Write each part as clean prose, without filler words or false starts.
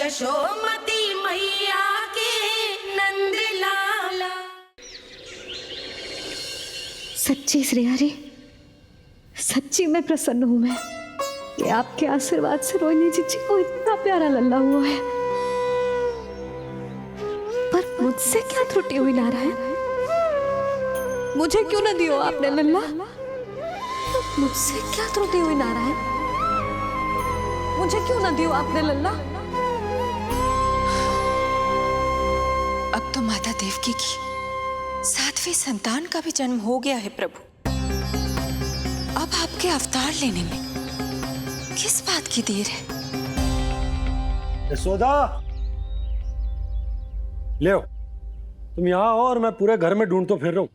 यशोमती मैया के नंद लाला। सच्ची श्री हरि, सच्ची में प्रसन्न हूं मैं कि आपके आशीर्वाद से रोहिणी जी को इतना प्यारा लल्ला हुआ है। पर मुझसे क्या त्रुटि हुई नारायण? मुझे क्यों न दियो आपने लल्ला? मुझसे क्या त्रुटि हुई नारायण? मुझे क्यों न दियो आपने लल्ला? अब तो माता देवकी की 7वीं संतान का भी जन्म हो गया है प्रभु। अब आपके अवतार लेने में किस बात की देर है? यशोदा, ले आओ। तुम यहाँ आओ और मैं पूरे घर में ढूंढतो फिर रहा हूं।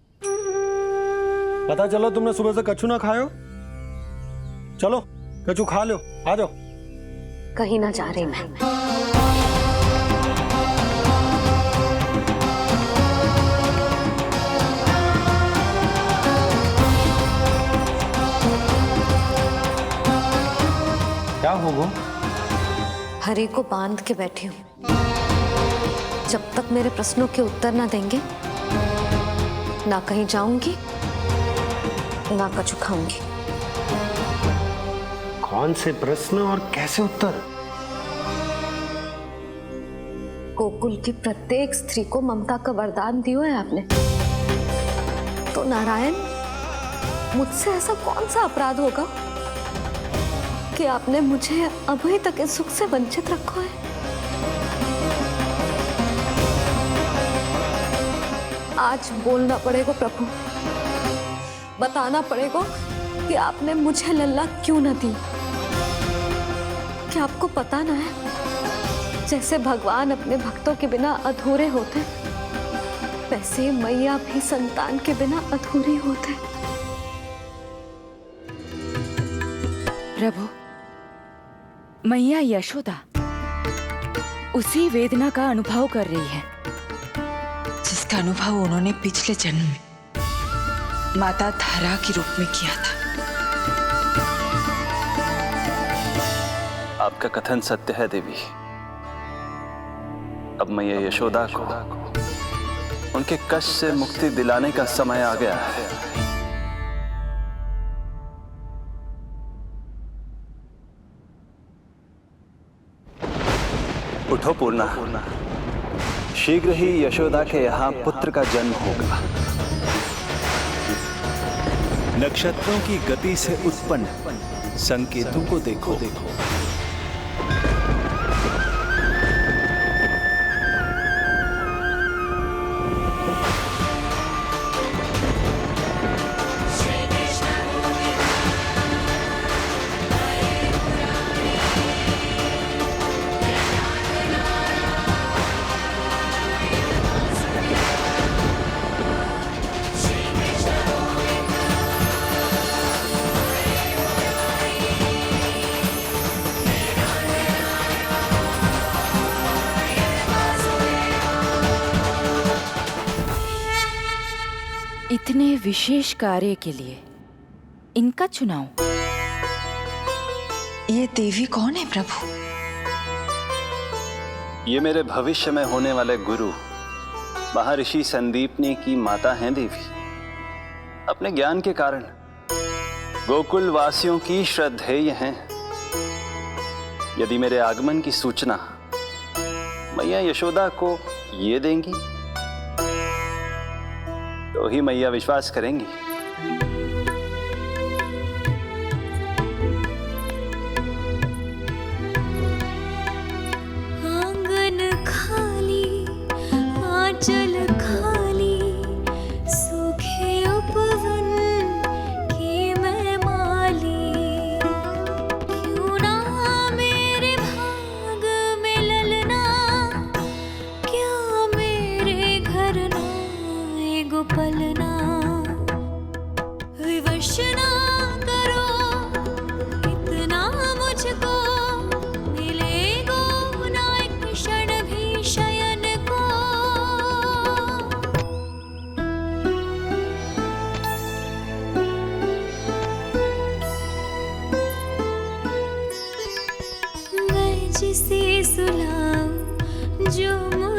पता चला तुमने सुबह से कछु ना खायो। चलो कछु खा लो, आ जाओ। कहीं ना जा रही मैं। क्या हो वो? हरि को बांध के बैठी हूं। जब तक मेरे प्रश्नों के उत्तर ना देंगे, ना कहीं जाऊंगी, ना कछु खाऊंगी। कौन से प्रश्न और कैसे उत्तर? गोकुल की प्रत्येक स्त्री को ममता का वरदान दिया है आपने, तो नारायण मुझसे ऐसा कौन सा अपराध होगा कि आपने मुझे अभी तक इस सुख से वंचित रखा है? आज बोलना पड़ेगा प्रभु, बताना पड़ेगा कि आपने मुझे लल्ला क्यों न दी। क्या आपको पता ना है, जैसे भगवान अपने भक्तों के बिना अधूरे होते, वैसे मैया भी संतान के बिना अधूरी होते। प्रभु, मैया यशोदा उसी वेदना का अनुभव कर रही है जिसका अनुभव उन्होंने पिछले जन्म में माता धारा के रूप में किया था। आपका कथन सत्य है देवी। अब मैया यशोदा को उनके कष्ट से मुक्ति दिलाने का समय आ गया है। उठो पूर्णा, शीघ्र ही यशोदा के यहाँ पुत्र का जन्म होगा। नक्षत्रों की गति से उत्पन्न संकेतों को देखो। इतने विशेष कार्य के लिए इनका चुनाव। ये देवी कौन है प्रभु? ये मेरे भविष्य में होने वाले गुरु महर्षि संदीपनी की माता हैं देवी। अपने ज्ञान के कारण गोकुल वासियों की श्रद्धेय हैं। यदि मेरे आगमन की सूचना मैया यशोदा को ये देंगी तो ही मैया विश्वास करेंगी। आंगन खाली, आंचल खाली, सूखे उपवन की मैं माली। क्यों ना मेरे भाग में ललना, क्या मेरे घर ना पलना।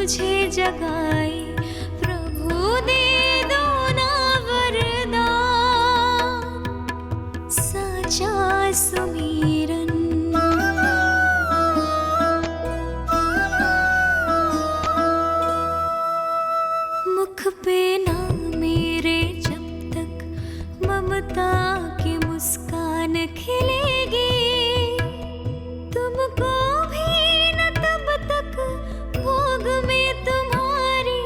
तुझे जगाए प्रभु दे दो ना वरदान साचा सुमीरन मुख पे ना मेरे जब तक ममता की मुस्कान खिलेगी तुमको भी न तब तक भोग में तुम्हारी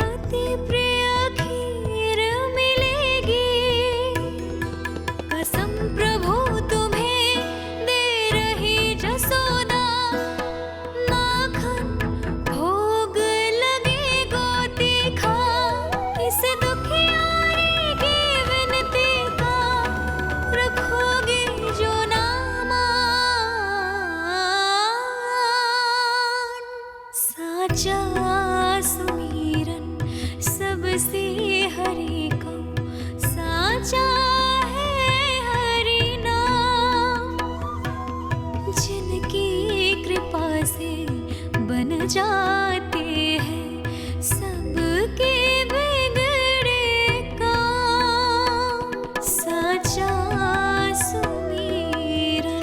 अति प्रिय खीर मिलेगी कसम प्रभु तुम्हें दे रही जसोदा माखन भोग लगेगा तीखा इस दुखियारी की विनती का रखोगे जो नामान साचा सुमीरन सबसे हरि को साचा है हरि नाम जिनकी कृपा से बन जाते हैं सबके बिगड़े काम साचा सुमीरन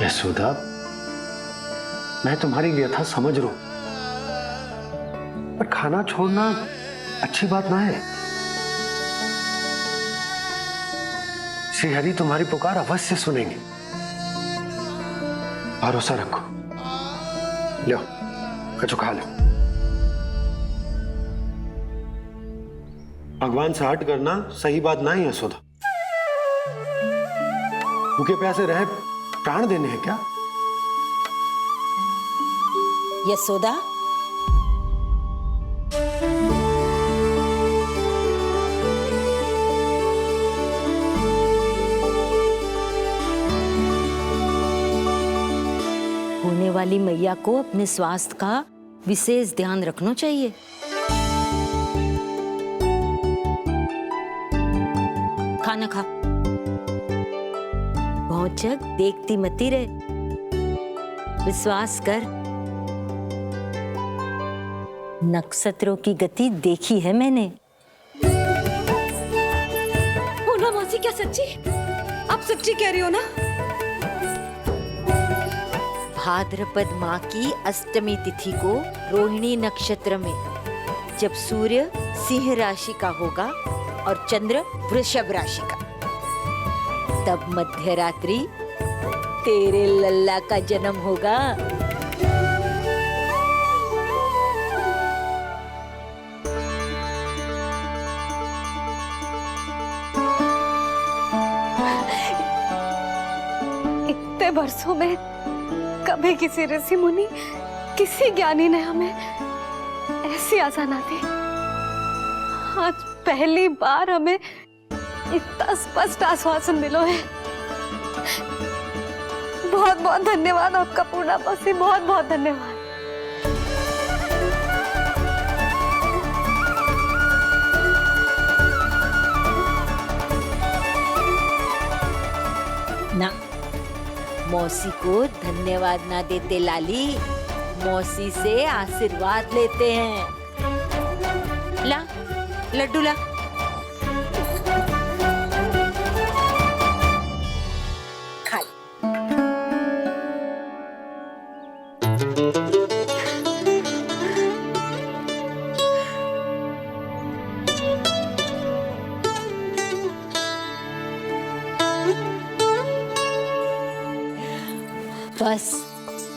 यशोदा, मैं तुम्हारी व्यथा समझ रहा हूं, पर खाना छोड़ना अच्छी बात ना है। श्री हरि तुम्हारी पुकार अवश्य सुनेंगे, भरोसा रखो। लो, कछु खा लो। भगवान से हट करना सही बात ना है यशोदा। भूखे प्यासे रहे प्राण देने हैं क्या? यशोदा, होने वाली मैया को अपने स्वास्थ्य का विशेष ध्यान रखना चाहिए। खाना खा, भौचक देखती मती रहे, विश्वास कर। नक्षत्रों की गति देखी है मैंने। पूनम मौसी, क्या सच्ची? आप सच्ची कह रही हो ना? भाद्रपद माह की अष्टमी तिथि को रोहिणी नक्षत्र में जब सूर्य सिंह राशि का होगा और चंद्र वृषभ राशि का, तब मध्य रात्रि तेरे लल्ला का जन्म होगा। इतने वर्षों में कभी किसी ऋषि मुनि, किसी ज्ञानी ने हमें ऐसी आशा ना दी। आज पहली बार हमें इतना स्पष्ट आश्वासन मिलो है। बहुत बहुत धन्यवाद आपका पूर्णा मौसी, बहुत बहुत धन्यवाद। ना, मौसी को धन्यवाद ना देते लाली, मौसी से आशीर्वाद लेते हैं। ला, लड्डू ला। खा ले। बस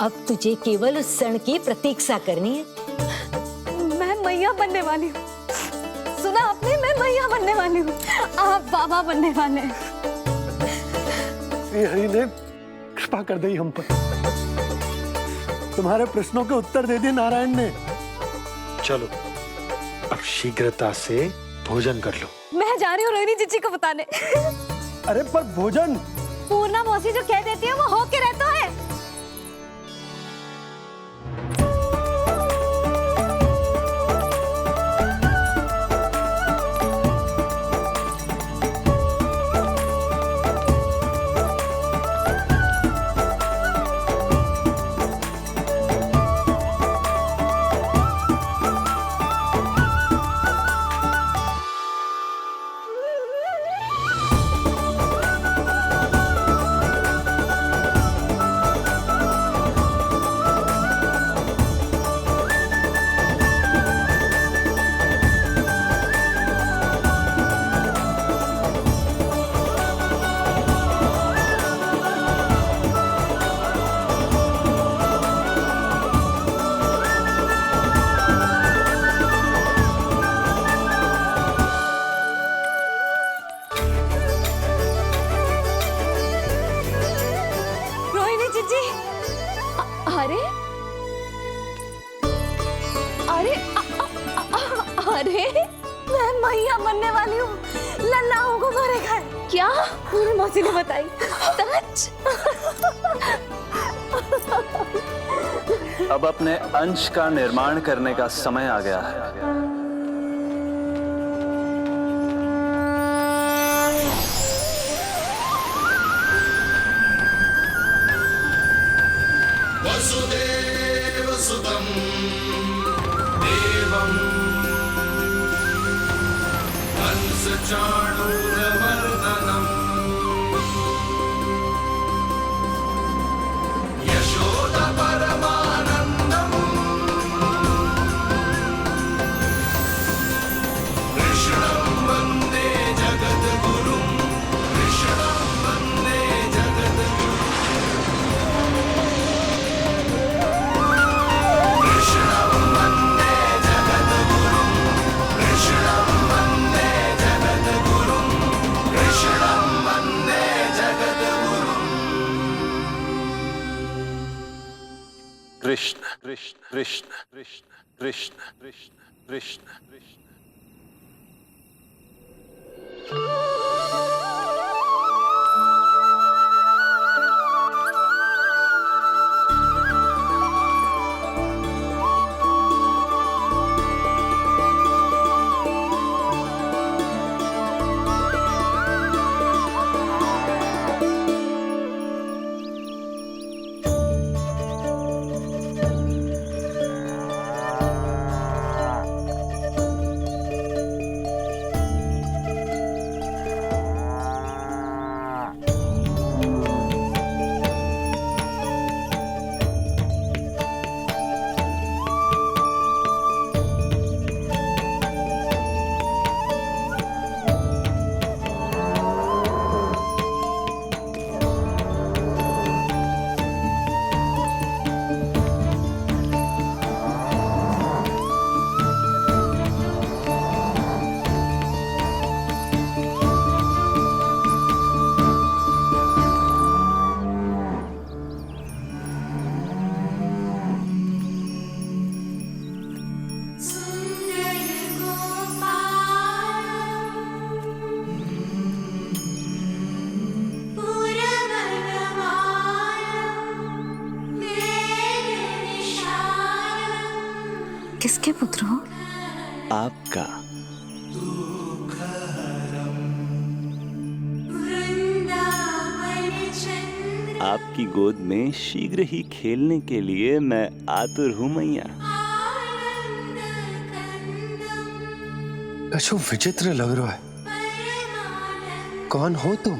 अब तुझे केवल उस क्षण की प्रतीक्षा करनी है। मैं मैया बनने वाली हूँ। सुना आपने? मैं मैया बनने वाली हूँ, आप बाबा बनने वाले हैं। श्री हरि ने कृपा कर दी हम पर। तुम्हारे प्रश्नों के उत्तर दे दिए नारायण ने। चलो, अब शीघ्रता से भोजन कर लो। मैं जा रही हूँ रोहिणी जीजी को बताने। अरे पर भोजन! पूर्णा मौसी जो कह देती है वो हो के रहता है। मैं मैया बनने वाली हूँ, लल्लाओं को मारेगा। क्या? पूरी मौसी ने बताई। सच? अब अपने अंश का निर्माण करने का समय आ गया है। वसुदेव सुतं देवं कंसचाणूरमर्दनम् यशोदा परमानन्दम् कृष्णं वन्दे जगद्गुरुं कृष्णं वन्दे जगद्गुरुं कृष्णं वन्दे जगद्गुरुं कृष्णं वन्दे जगद्गुरुं कृष्णं वन्दे जगद्गुरुं कृष्ण कृष्ण कृष्ण कृष्ण कृष्ण कृष्ण कृष्ण कृष्ण। किसके पुत्र हो? आपका। आपकी गोद में शीघ्र ही खेलने के लिए मैं आतुर हूं मैया। कछु विचित्र लग रहा है। कौन हो तुम?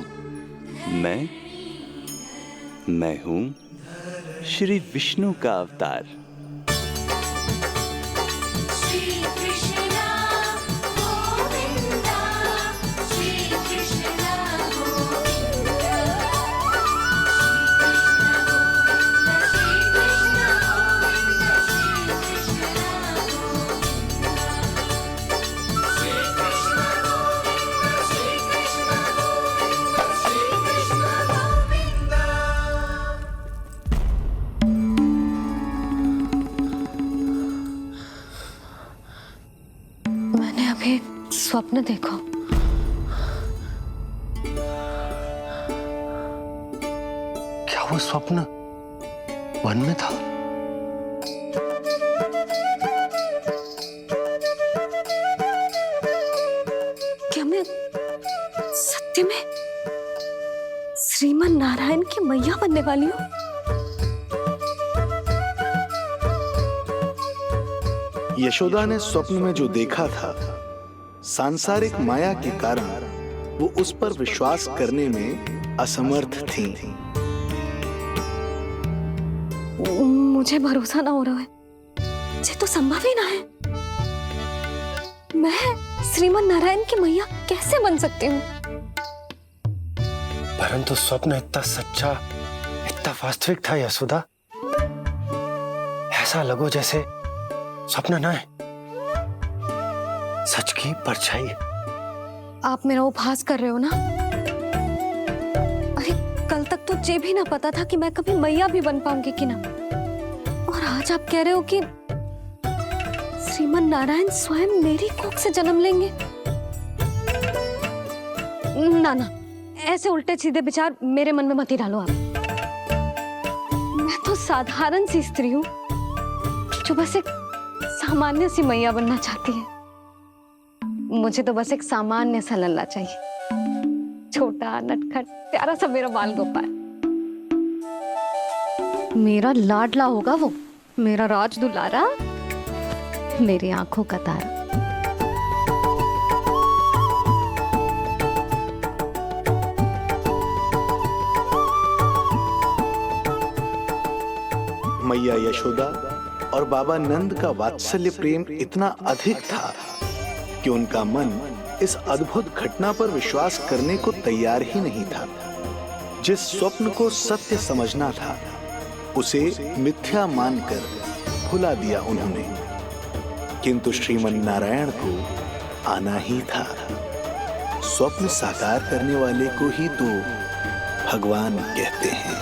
मैं हूं श्री विष्णु का अवतार। मैंने अभी एक स्वप्न देखा। क्या वो स्वप्न वन में था? क्या मैं सत्य में श्रीमन नारायण की मैया बनने वाली हूँ? यशोदा ने स्वप्न में जो देखा था, सांसारिक माया के कारण वो उस पर विश्वास करने में असमर्थ थी। मुझे भरोसा ना हो रहा है। ये तो संभव ही ना है। मैं श्रीमन नारायण की मैया कैसे बन सकती हूँ? परंतु स्वप्न इतना सच्चा, इतना वास्तविक था यशोदा। ऐसा लगो जैसे स्वप्न ना है, सच की परछाई है। आप मेरा उपहास कर रहे हो ना? अरे कल तक तो ये भी ना पता था कि मैं कभी मैया भी बन पाऊंगी कि ना। और आज आप कह रहे हो कि श्रीमन नारायण स्वयं मेरी कोख से जन्म लेंगे? ना ना, ऐसे उल्टे सीधे विचार मेरे मन में मत ही डालो आप। मैं तो साधारण सी स्त्री हूँ जो बस एक सामान्य सी मैया बनना चाहती है। मुझे तो बस एक सामान्य सा लल्ला चाहिए, छोटा नटखट प्यारा सा मेरा बाल गोपाल। मेरा लाडला होगा वो, मेरा राज दुलारा, मेरी आंखों का तारा। मैया यशोदा और बाबा नंद का वात्सल्य प्रेम इतना अधिक था कि उनका मन इस अद्भुत घटना पर विश्वास करने को तैयार ही नहीं था। जिस स्वप्न को सत्य समझना था उसे मिथ्या मानकर भुला दिया उन्होंने, किंतु श्रीमन नारायण को आना ही था। स्वप्न साकार करने वाले को ही तो भगवान कहते हैं।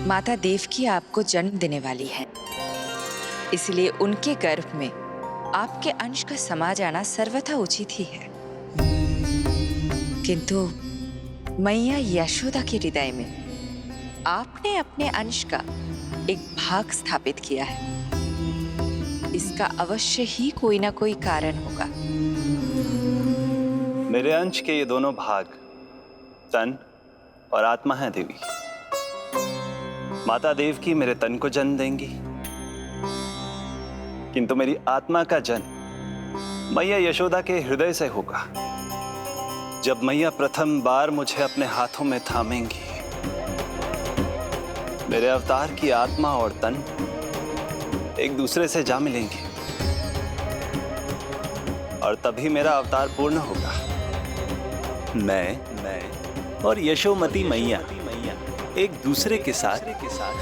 माता देवकी आपको जन्म देने वाली है, इसलिए उनके गर्भ में आपके अंश का समा जाना सर्वथा उचित ही है। किंतु मैया यशोदा के हृदय में आपने अपने अंश का एक भाग स्थापित किया है। इसका अवश्य ही कोई ना कोई कारण होगा। मेरे अंश के ये दोनों भाग तन और आत्मा हैं देवी। माता देवकी मेरे तन को जन्म देंगी, किंतु मेरी आत्मा का जन्म मैया यशोदा के हृदय से होगा। जब मैया प्रथम बार मुझे अपने हाथों में थामेंगी, मेरे अवतार की आत्मा और तन एक दूसरे से जा मिलेंगे और तभी मेरा अवतार पूर्ण होगा। मैं और यशोमती मैया एक दूसरे के साथ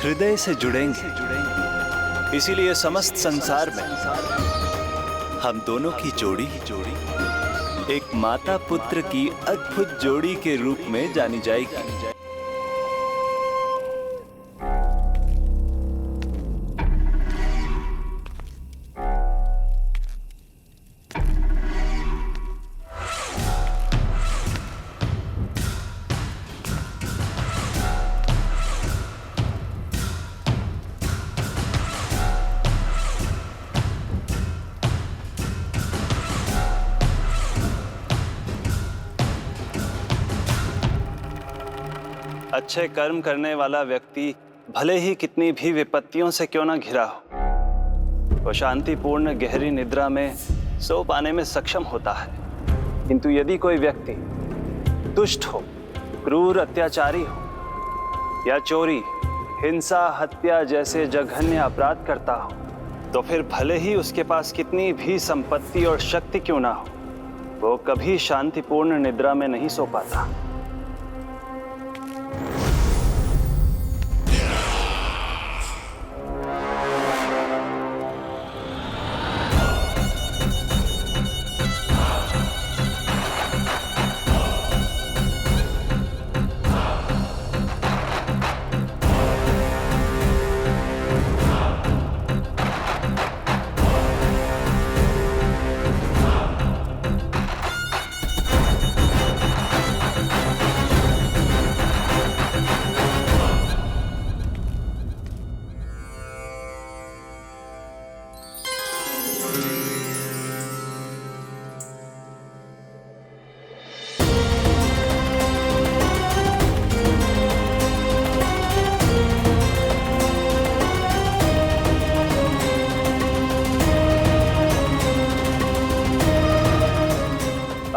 हृदय से जुड़ेंगे। इसीलिए समस्त संसार में हम दोनों की जोड़ी एक माता पुत्र की अद्भुत जोड़ी के रूप में जानी जाएगी। अच्छे कर्म करने वाला व्यक्ति भले ही कितनी भी विपत्तियों से क्यों ना घिरा हो, वो शांतिपूर्ण गहरी निद्रा में सो पाने में सक्षम होता है। किंतु यदि कोई व्यक्ति दुष्ट हो, क्रूर अत्याचारी हो या चोरी, हिंसा, हत्या जैसे जघन्य अपराध करता हो, तो फिर भले ही उसके पास कितनी भी संपत्ति और शक्ति क्यों ना हो, वो कभी शांतिपूर्ण निद्रा में नहीं सो पाता।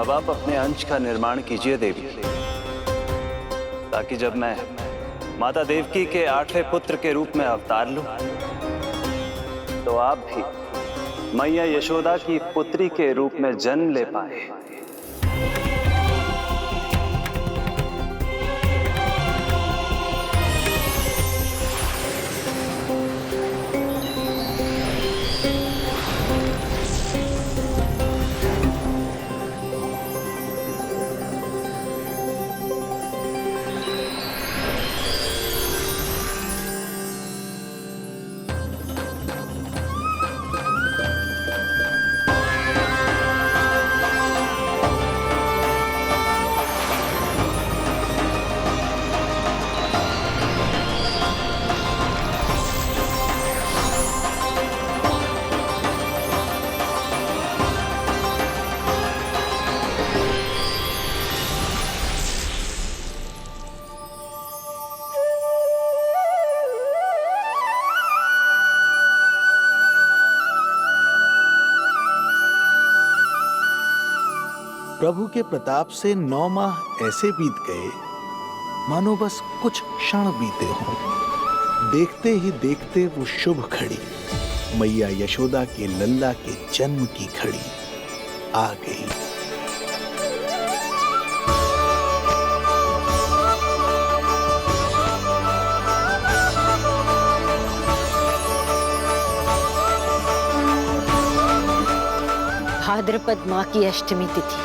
अब आप अपने अंश का निर्माण कीजिए देवी, ताकि जब मैं माता देवकी के 8वें पुत्र के रूप में अवतार लूं, तो आप भी मैया यशोदा की पुत्री के रूप में जन्म ले पाए। प्रभु के प्रताप से 9 माह ऐसे बीत गए मानो बस कुछ क्षण बीते हों। देखते ही देखते वो शुभ घड़ी, मैया यशोदा के लल्ला के जन्म की घड़ी आ गई। भाद्रपद माह की अष्टमी तिथि।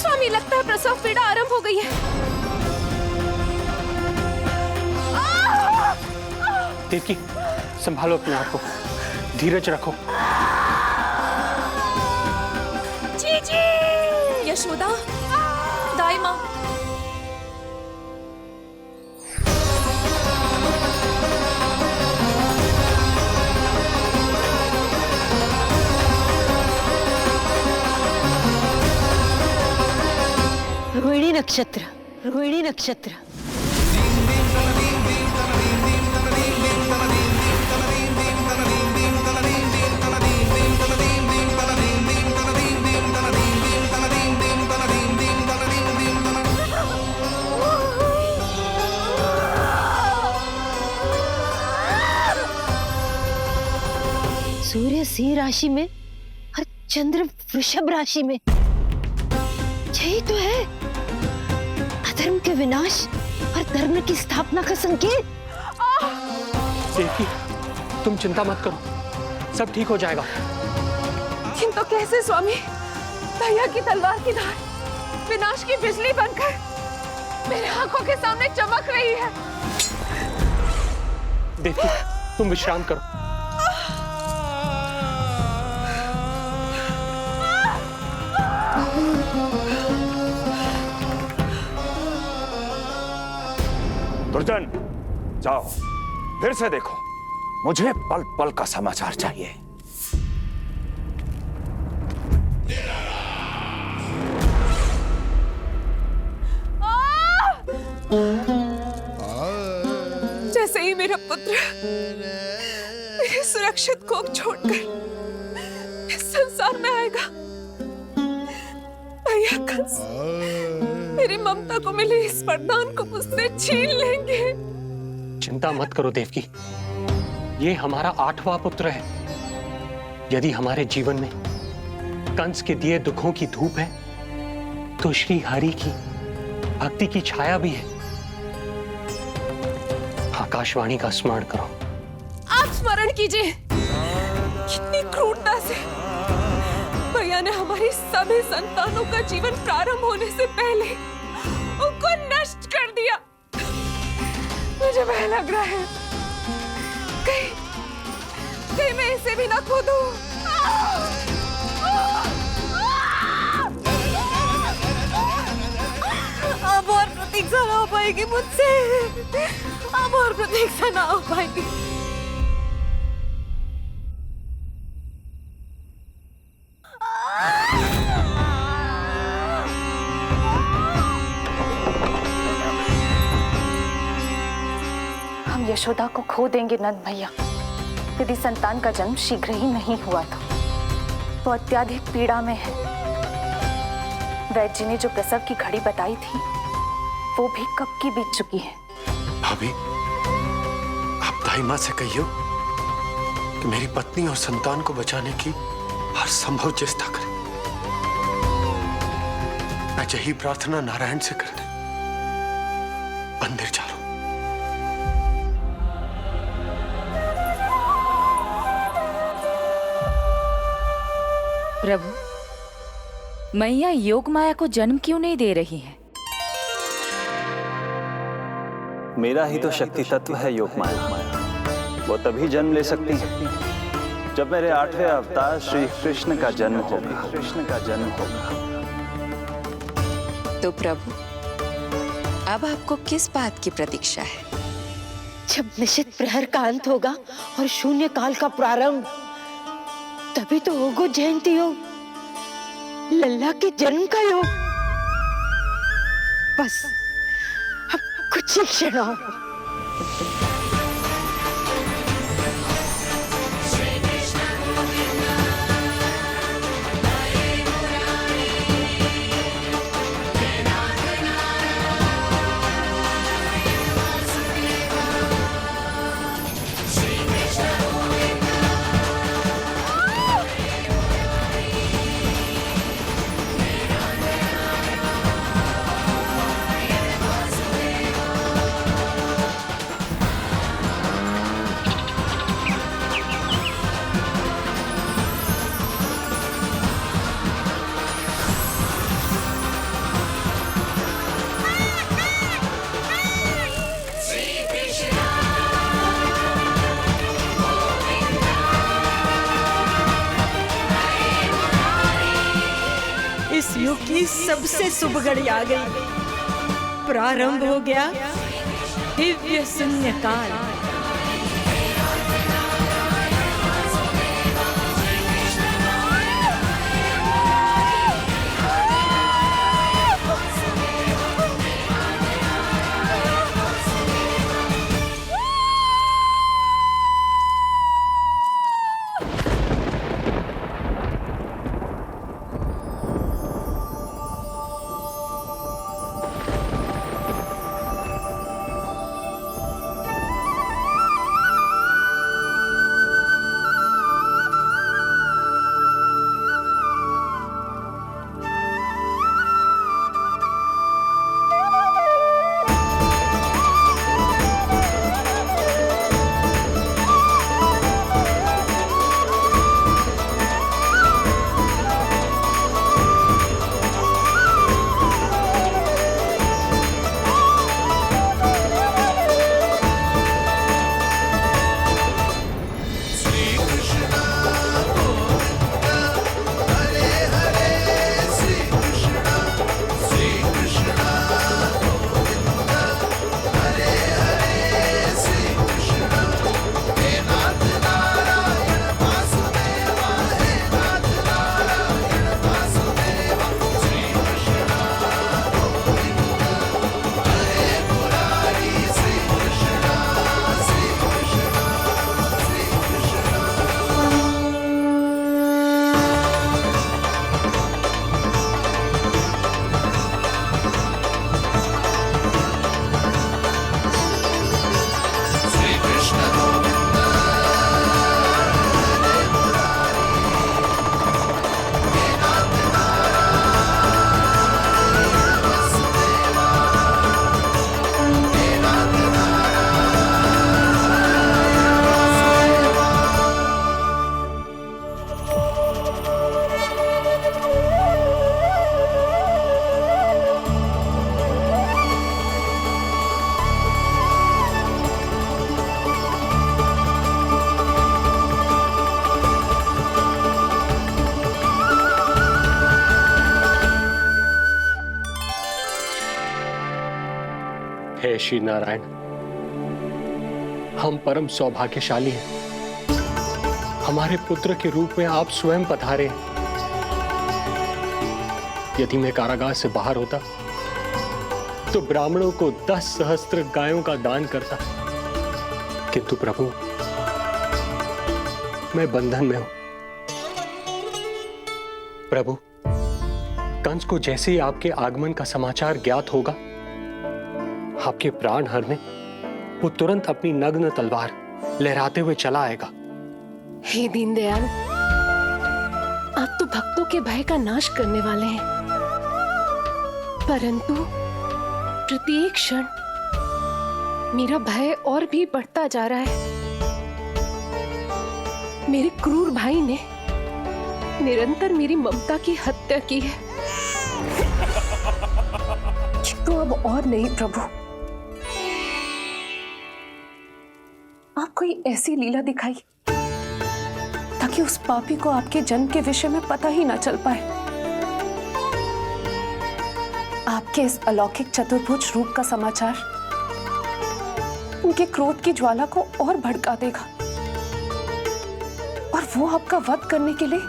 स्वामी, लगता है प्रसव पीड़ा आरंभ हो गई है। देवकी, संभालो अपने आप को, धीरज रखो। जीजी, यशोदा, दाई माँ। रोहिणी नक्षत्र, रोहिणी नक्षत्र। सूर्य सिंह राशि में और चंद्र वृषभ राशि में। यही तो है अधर्म के विनाश और धर्म की स्थापना का संकेत। देवकी, तुम चिंता मत करो, सब ठीक हो जाएगा। किंतु कैसे स्वामी? भैया की तलवार की धार विनाश की बिजली बनकर मेरे आंखों के सामने चमक रही है। देवकी, तुम विश्राम करो। दुर्जन, जाओ फिर से देखो, मुझे पल पल का समाचार चाहिए। जैसे ही मेरा पुत्र मेरे सुरक्षित कोख छोड़कर इस संसार में आएगा, भैया कंस मेरी ममता को मिले इस वरदान को मुझसे छीन लेंगे। चिंता मत करो देवकी, ये हमारा 8वां पुत्र है। यदि हमारे जीवन में कंस के दिए दुखों की धूप है, तो श्री हरि की भक्ति की छाया भी है। आकाशवाणी का स्मरण करो। आप स्मरण कीजिए, कितनी क्रूरता से भैया ने हमारी सभी संतानों का जीवन प्रारंभ होने से पहले उनको नष्ट कर दिया। मुझे भय लग रहा है, कहीं मैं इसे भी ना खो दूं। अब और प्रतीक्षा ना हो पाएगी मुझसे, अब और प्रतीक्षा ना हो पाएगी। हम यशोदा को खो देंगे नंद भैया, यदि संतान का जन्म शीघ्र ही नहीं हुआ तो। वो अत्यधिक पीड़ा में है। वैद्य जी ने जो प्रसव की घड़ी बताई थी वो भी कब की बीत चुकी है। भाभी, आप दाई माँ से कहियो कि मेरी पत्नी और संतान को बचाने की हर संभव चेष्टा करें। मैं यही प्रार्थना नारायण से करने मंदिर जा रहा हूं। प्रभु, मैया योग माया को जन्म क्यों नहीं दे रही है? मेरा ही तो शक्ति तत्व है योग माया। वो तभी जन्म ले सकती है जब मेरे 8वें अवतार श्री कृष्ण का जन्म होगा। कृष्ण का जन्म होगा। तो प्रभु, अब आपको किस बात की प्रतीक्षा है? जब निश्चित प्रहर का अंत होगा और शून्य काल का प्रारंभ, तभी तो होगा जयंती योग, लल्ला के जन्म का योग। बस अब कुछ ही क्षण और। इस युग की सबसे शुभ घड़ी आ गई। प्रारंभ हो गया दिव्य शून्य काल। हे श्री नारायण, हम परम सौभाग्यशाली हैं। हमारे पुत्र के रूप में आप स्वयं पधारे हैं। यदि मैं कारागार से बाहर होता तो ब्राह्मणों को 10 सहस्त्र गायों का दान करता, किंतु प्रभु मैं बंधन में हूं। प्रभु, कंस को जैसे ही आपके आगमन का समाचार ज्ञात होगा, आपके प्राण हरने वो तुरंत अपनी नग्न तलवार लहराते हुए चला आएगा। हे दीनदयाल, आप तो भक्तों के भय का नाश करने वाले हैं, परंतु प्रत्येक क्षण मेरा भय और भी बढ़ता जा रहा है। मेरे क्रूर भाई ने निरंतर मेरी ममता की हत्या की है। तो अब और नहीं प्रभु, आप कोई ऐसी लीला दिखाई ताकि उस पापी को आपके जन्म के विषय में पता ही ना चल पाए। आपके इस अलौकिक चतुर्भुज रूप का समाचार उनके क्रोध की ज्वाला को और भड़का देगा और वो आपका वध करने के लिए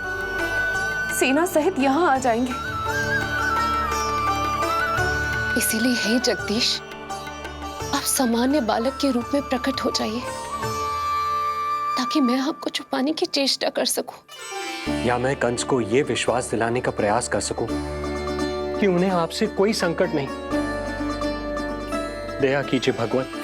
सेना सहित यहां आ जाएंगे। इसीलिए हे जगदीश, आप सामान्य बालक के रूप में प्रकट हो जाइए ताकि मैं आपको छुपाने की चेष्टा कर सकूं। या मैं कंस को यह विश्वास दिलाने का प्रयास कर सकूं कि उन्हें आपसे कोई संकट नहीं। दया कीजिए भगवान।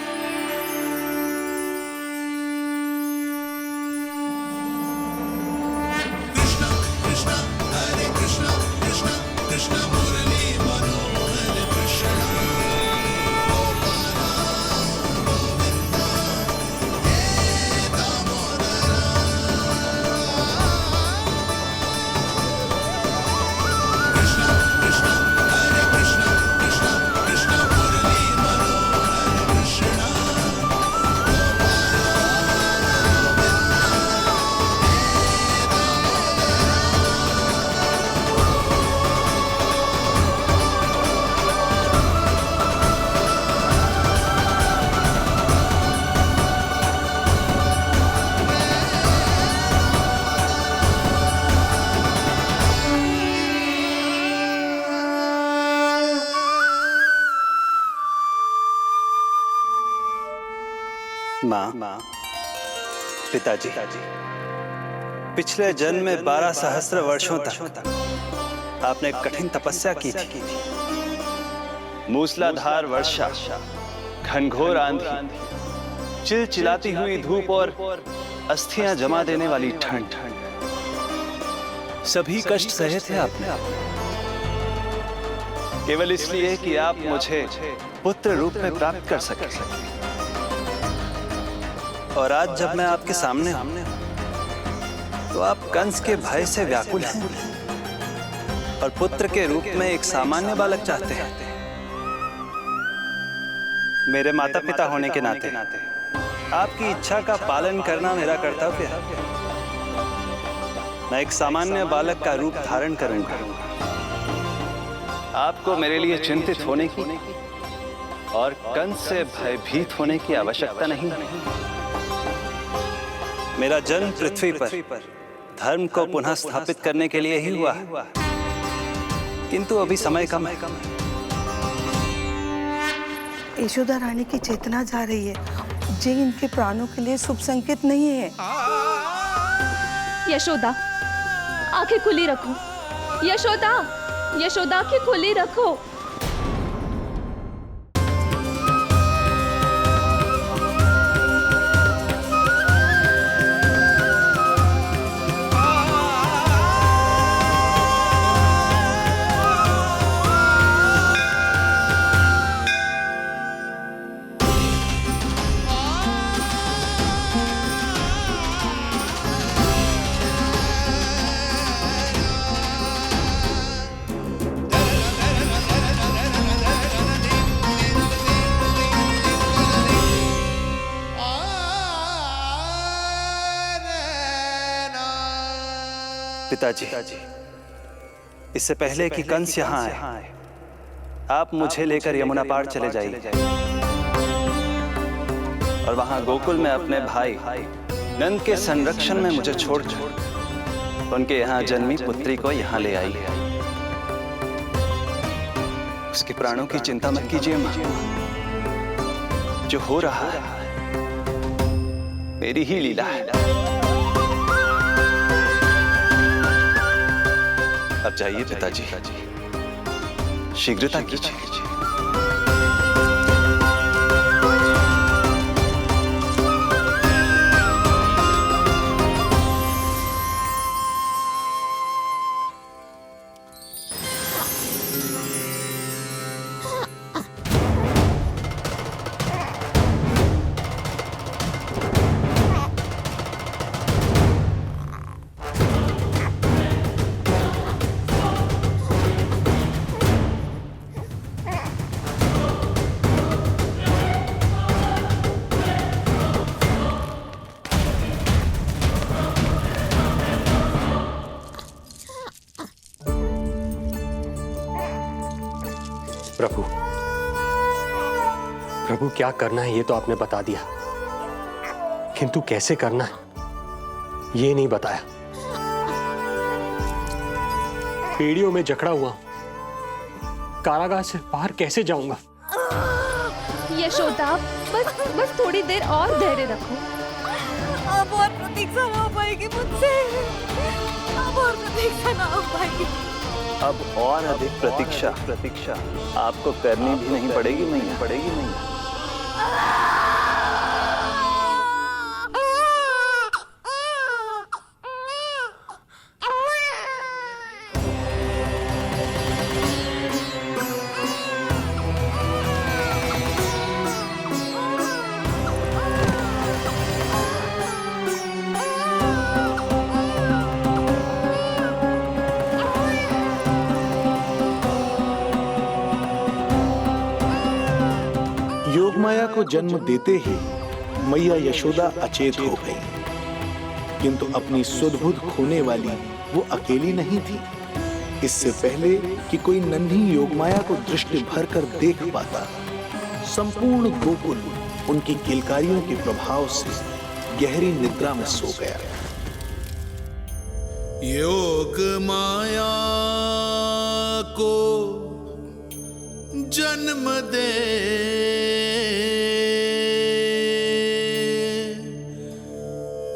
माँ, पिताजी, पिछले जन्म में 12 सहस्त्र वर्षों तक आपने कठिन तपस्या की थी। मूसलाधार वर्षा, घनघोर आंधी, चिलचिलाती हुई धूप और अस्थियां जमा देने वाली ठंड, सभी कष्ट सहे थे आपने, केवल इसलिए कि आप मुझे पुत्र रूप में प्राप्त कर सके। और आज जब मैं आपके सामने हूं, तो आप कंस के भय से व्याकुल हैं और पुत्र के रूप में एक सामान्य बालक चाहते हैं। मेरे माता पिता होने के नाते आपकी इच्छा का पालन करना मेरा कर्तव्य है। मैं एक सामान्य बालक का रूप धारण करूंगा। आपको मेरे लिए चिंतित होने की और कंस से भयभीत होने की आवश्यकता नहीं। मेरा जन्म पृथ्वी पर धर्म को पुनः स्थापित करने के लिए ही हुआ है, किंतु अभी समय कम है। यशोदा रानी की चेतना जा रही है, जे इनके प्राणों के लिए शुभ संकेत नहीं है। यशोदा, आंखें खुली रखो। यशोदा, यशोदा आंखें खुली रखो। पिताजी, इससे पहले कि कंस यहाँ आए, आप मुझे लेकर यमुना पार चले जाइए। और वहां गोकुल में अपने भाई नंद के संरक्षण में मुझे छोड़कर उनके यहाँ जन्मी पुत्री को यहाँ ले आई। उसके प्राणों की चिंता मत कीजिए मां। जो हो रहा है मेरी ही लीला है। अब जाइए पिताजी, शीघ्रता कीजिए। प्रभु, प्रभु क्या करना है ये तो आपने बता दिया, किंतु कैसे करना है ये नहीं बताया। पीढ़ियों में जकड़ा हुआ कारागार से बाहर कैसे जाऊंगा? यशोदा, बस थोड़ी देर और धैर्य रखो। अब और प्रतीक्षा ना हो पाएगी मुझसे, अब और प्रतीक्षा ना हो पाएगी। अब और अधिक प्रतीक्षा आपको करनी भी नहीं पड़ेगी मैया। योगमाया को जन्म देते ही मैया यशोदा अचेत हो गई, किंतु अपनी सुध-बुध खोने वाली वो अकेली नहीं थी। इससे पहले कि कोई नन्ही योगमाया को दृष्टि भर कर देख पाता, संपूर्ण गोकुल उनकी किलकारियों के प्रभाव से गहरी निद्रा में सो गया। योग माया को जन्म दे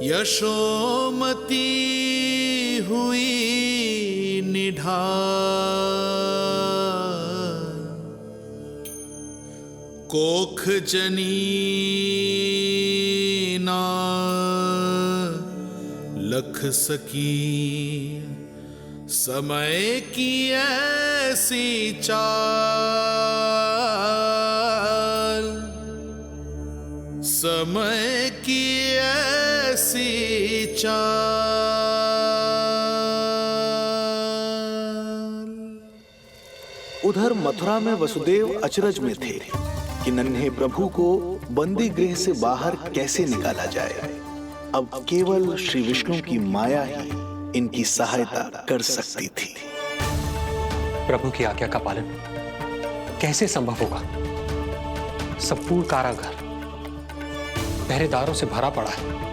यशोमती हुई निढाल, कोख जनी ना लख सकी, समय की ऐसी चाल, समय की ऐसी चाल। उधर मथुरा में वसुदेव अचरज में थे कि नन्हे प्रभु को बंदी गृह से बाहर कैसे निकाला जाए। अब केवल श्री विष्णु की माया ही इनकी सहायता कर सकती थी। प्रभु की आज्ञा का पालन कैसे संभव होगा? संपूर्ण कारागार पहरेदारों से भरा पड़ा है।